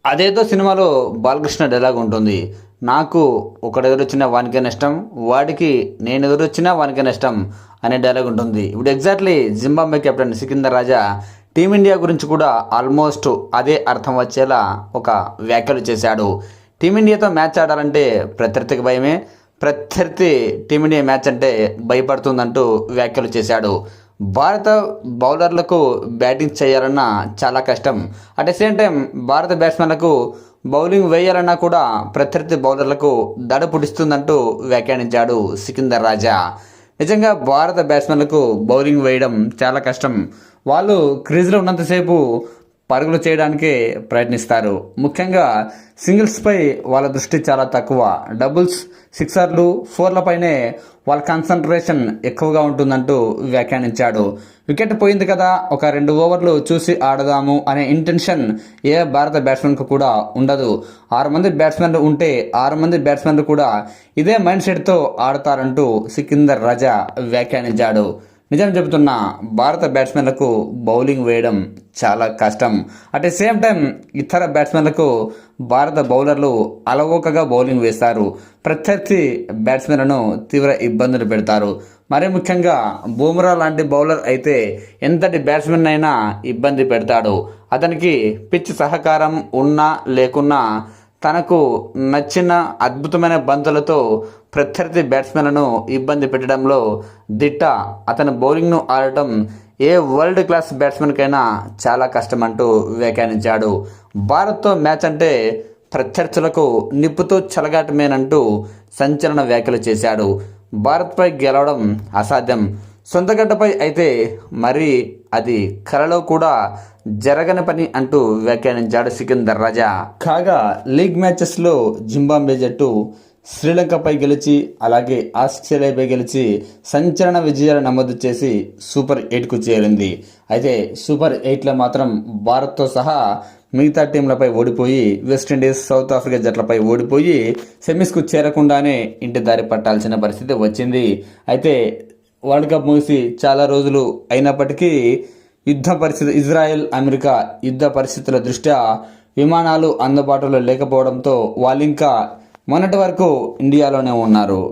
అదేదో సినిమాలో బాలకృష్ణ డైలాగ్ ఉంటుంది. నాకు ఒకడెదురొచ్చినా వానికే నష్టం, వాడికి నేను ఎదురొచ్చినా వానికే నష్టం అనే డైలాగ్ ఉంటుంది. ఇప్పుడు ఎగ్జాక్ట్లీ జింబాబ్వే కెప్టెన్ సికిందర్ రాజా టీమిండియా గురించి కూడా ఆల్మోస్ట్ అదే అర్థం వచ్చేలా ఒక వ్యాఖ్యలు చేశాడు. టీమిండియాతో మ్యాచ్ ఆడాలంటే ప్రత్యర్థికి భయమే, ప్రత్యర్థి టీమిండియా మ్యాచ్ అంటే భయపడుతుందంటూ వ్యాఖ్యలు చేశాడు. భారత బౌలర్లకు బ్యాటింగ్ చేయాలన్నా చాలా కష్టం. అట్ ద సేమ్ టైం భారత బ్యాట్స్మెన్లకు బౌలింగ్ వేయాలన్నా కూడా ప్రత్యర్థి బౌలర్లకు దడ పుట్టిస్తుందంటూ వ్యాఖ్యానించాడు సికిందర్ రాజా. నిజంగా భారత బ్యాట్స్మెన్లకు బౌలింగ్ వేయడం చాలా కష్టం. వాళ్ళు క్రీజ్లో ఉన్నంతసేపు పరుగులు చేయడానికే ప్రయత్నిస్తారు. ముఖ్యంగా సింగిల్స్పై వాళ్ళ దృష్టి చాలా తక్కువ. డబుల్స్, సిక్సర్లు, ఫోర్లపైనే వాళ్ళ కాన్సన్ట్రేషన్ ఎక్కువగా ఉంటుందంటూ వ్యాఖ్యానించాడు. వికెట్ పోయింది కదా, ఒక 2 ఓవర్లు చూసి ఆడదాము అనే ఇంటెన్షన్ ఏ భారత బ్యాట్స్మెన్కు కూడా ఉండదు. 6 మంది బ్యాట్స్మెన్లు ఉంటే 6 మంది బ్యాట్స్మెన్లు కూడా ఇదే మైండ్ సెట్తో ఆడతారంటూ సికిందర్ రాజా వ్యాఖ్యానించాడు. నిజం చెబుతున్న భారత బ్యాట్స్మెన్లకు బౌలింగ్ వేయడం చాలా కష్టం. అట్ ద సేమ్ టైం ఇతర బ్యాట్స్మెన్లకు భారత బౌలర్లు అలవోకగా బౌలింగ్ వేస్తారు. ప్రత్యర్థి బ్యాట్స్మెన్లను తీవ్ర ఇబ్బందులు పెడతారు. మరీ ముఖ్యంగా బూమ్రా లాంటి బౌలర్ అయితే ఎంతటి బ్యాట్స్మెన్ అయినా ఇబ్బంది పెడతాడు. అతనికి పిచ్ సహకారం ఉన్నా లేకున్నా తనకు నచ్చిన అద్భుతమైన బంతులతో ప్రత్యర్థి బ్యాట్స్మెన్లను ఇబ్బంది పెట్టడంలో దిట్ట. అతని బౌలింగ్ను ఆడటం ఏ వరల్డ్ క్లాస్ బ్యాట్స్మెన్కైనా చాలా కష్టమంటూ వ్యాఖ్యానించాడు. భారత్తో మ్యాచ్ అంటే ప్రత్యర్థులకు నిప్పుతో చెలగాటమేనంటూ సంచలన వ్యాఖ్యలు చేశాడు. భారత్పై గెలవడం అసాధ్యం, సొంతగడ్డపై అయితే మరి అది కలలో కూడా జరగని పని అంటూ వ్యాఖ్యానించాడు సికిందర్ రాజా. కాగా లీగ్ మ్యాచెస్లో జింబాబ్వే జట్టు శ్రీలంకపై గెలిచి అలాగే ఆస్ట్రేలియాపై గెలిచి సంచలన విజయాలు నమోదు చేసి సూపర్ 8కు చేరింది. అయితే సూపర్ 8లో మాత్రం భారత్తో సహా మిగతా టీంలపై ఓడిపోయి వెస్టిండీస్, సౌత్ ఆఫ్రికా జట్లపై ఓడిపోయి సెమీస్కు చేరకుండానే ఇంటి దారి పట్టాల్సిన పరిస్థితి వచ్చింది. అయితే వరల్డ్ కప్ ముగిసి చాలా రోజులు అయినప్పటికీ యుద్ధ పరిస్థితి, ఇజ్రాయెల్ అమెరికా యుద్ధ పరిస్థితుల దృష్ట్యా విమానాలు అందుబాటులో లేకపోవడంతో వాళ్ళింకా మొన్నటి వరకు ఇండియాలోనే ఉన్నారు.